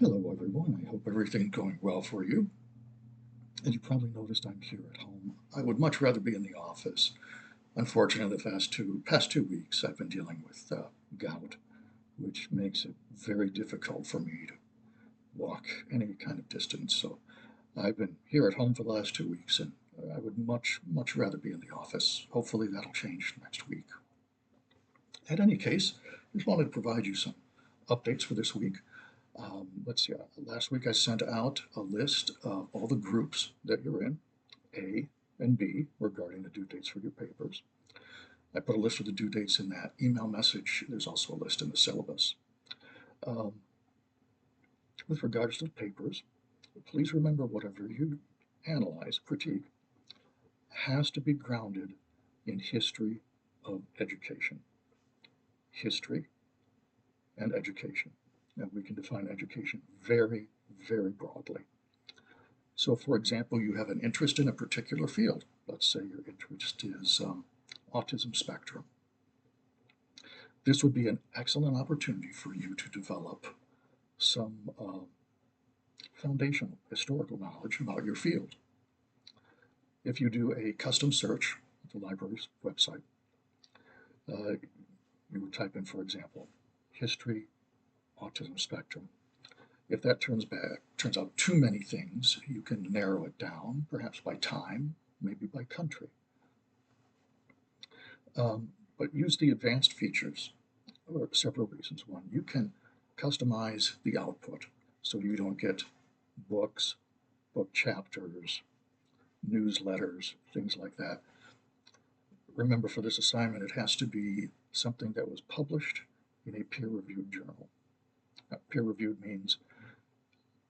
Hello, everyone. I hope everything's going well for you. As you probably noticed, I'm here at home. I would much rather be in the office. Unfortunately, the past two weeks, I've been dealing with gout, which makes it very difficult for me to walk any kind of distance. So I've been here at home for the last 2 weeks, and I would much rather be in the office. Hopefully, that'll change next week. In any case, I just wanted to provide you some updates for this week. Let's see, last week I sent out a list of all the groups that you're in, A and B, regarding the due dates for your papers. I put a list of the due dates in that email message. There's also a list in the syllabus. Um, with regards to the papers, please remember whatever you analyze, critique, has to be grounded in history of education. History and education. And we can define education very broadly. So, for example, you have an interest in a particular field. Let's say your interest is autism spectrum. This would be an excellent opportunity for you to develop some foundational historical knowledge about your field. If you do a custom search at the library's website, uh, you would type in, for example, history, autism spectrum. If that turns out too many things, you can narrow it down, perhaps by time, maybe by country. But use the advanced features for several reasons. One, you can customize the output so you don't get books, book chapters, newsletters, things like that. Remember, for this assignment, it has to be something that was published in a peer-reviewed journal. Now, peer-reviewed means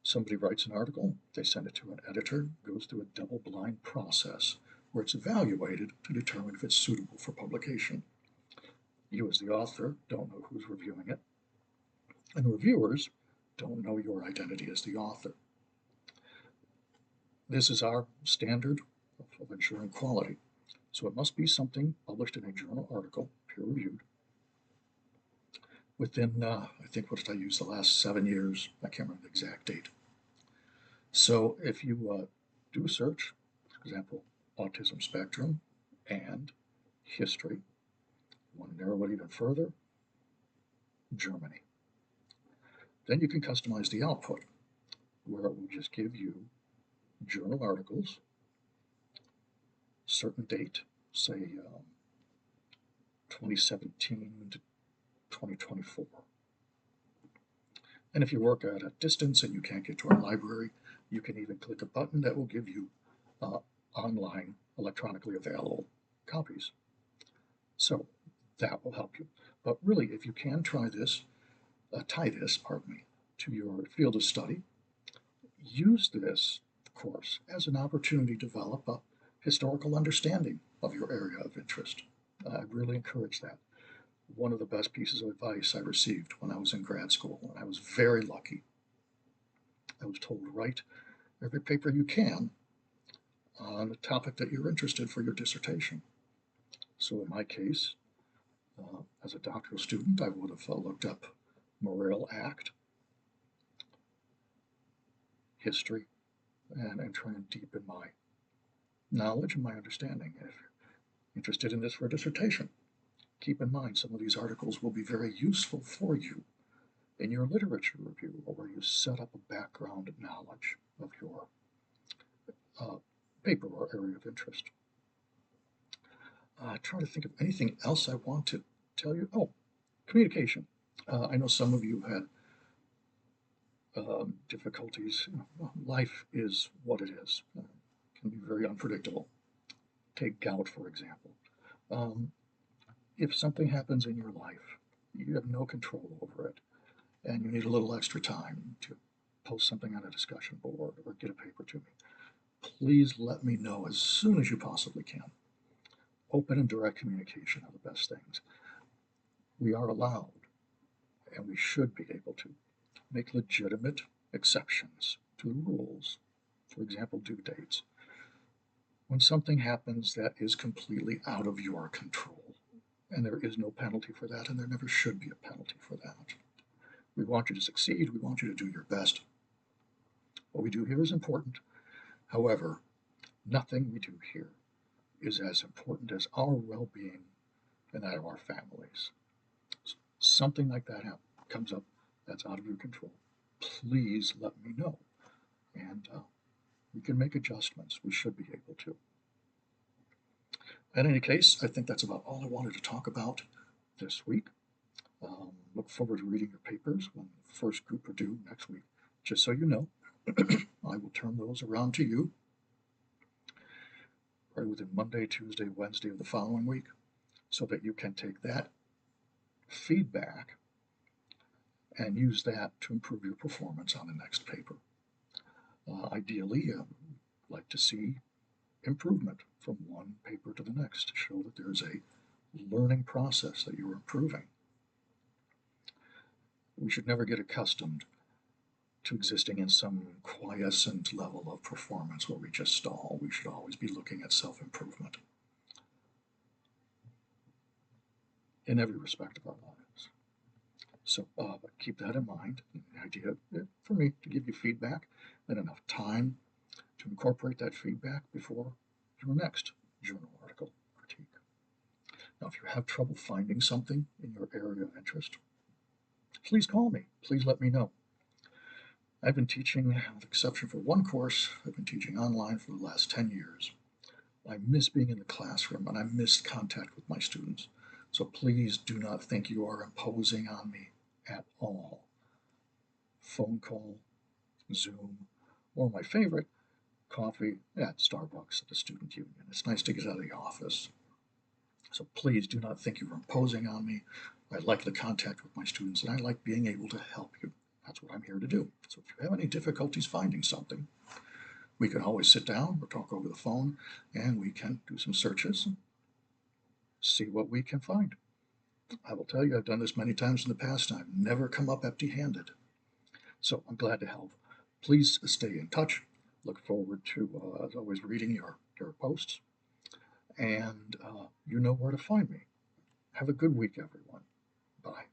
somebody writes an article, they send it to an editor, goes through a double-blind process where it's evaluated to determine if it's suitable for publication. You, as the author, don't know who's reviewing it, and the reviewers don't know your identity as the author. This is our standard of ensuring quality. So it must be something published in a journal article, peer-reviewed, within, I think, what did I use, the last 7 years? I can't remember the exact date. So if you do a search, for example, autism spectrum and history, you want to narrow it even further, Germany. Then you can customize the output, where it will just give you journal articles, certain date, say 2017 to 2024. And if you work at a distance and you can't get to our library, you can even click a button that will give you uh, online, electronically available copies. So that will help you. But really, if you can tie this, to your field of study, use this course as an opportunity to develop a historical understanding of your area of interest. I really encourage that. One of the best pieces of advice I received when I was in grad school, and I was very lucky. I was told to write every paper you can on a topic that you're interested for your dissertation. So in my case, as a doctoral student, I would have looked up Morrill Act, history, and try and deepen my knowledge and my understanding. If you're interested in this for a dissertation, keep in mind some of these articles will be very useful for you in your literature review or where you set up a background knowledge of your uh, paper or area of interest. Try to think of anything else I want to tell you. Oh, communication. I know some of you had difficulties. Life is what it is. It can be very unpredictable. Take gout, for example. Um, if something happens in your life, you have no control over it, and you need a little extra time to post something on a discussion board or get a paper to me, please let me know as soon as you possibly can. Open and direct communication are the best things. We are allowed, and we should be able to, make legitimate exceptions to the rules. For example, due dates. When something happens that is completely out of your control, and there is no penalty for that, and there never should be a penalty for that. We want you to succeed. We want you to do your best. What we do here is important. However, nothing we do here is as important as our well-being and that of our families. Something like that comes up that's out of your control, please let me know. And we can make adjustments. We should be able to. In any case, I think that's about all I wanted to talk about this week. Look forward to reading your papers when the first group are due next week. Just so you know, I will turn those around to you right within Monday, Tuesday, Wednesday of the following week, so that you can take that feedback and use that to improve your performance on the next paper. Ideally, I'd like to see improvement from one paper to the next to show that there's a learning process that you're improving. We should never get accustomed to existing in some quiescent level of performance where we just stall. We should always be looking at self-improvement in every respect of our lives. So keep that in mind. The idea for me to give you feedback and enough time to incorporate that feedback before your next journal article critique. Now, if you have trouble finding something in your area of interest, please call me. Please let me know. I've been teaching, with exception for one course, I've been teaching online for the last 10 years. I miss being in the classroom and I miss contact with my students. So please do not think you are imposing on me at all. Phone call, Zoom, or my favorite, coffee at Starbucks at the student union. It's nice to get out of the office. So please do not think you're imposing on me. I like the contact with my students and I like being able to help you. That's what I'm here to do. So if you have any difficulties finding something, we can always sit down or talk over the phone and we can do some searches and see what we can find. I will tell you, I've done this many times in the past and I've never come up empty-handed. So I'm glad to help. Please stay in touch. Look forward to, as always, reading your posts. And you know where to find me. Have a good week, everyone. Bye.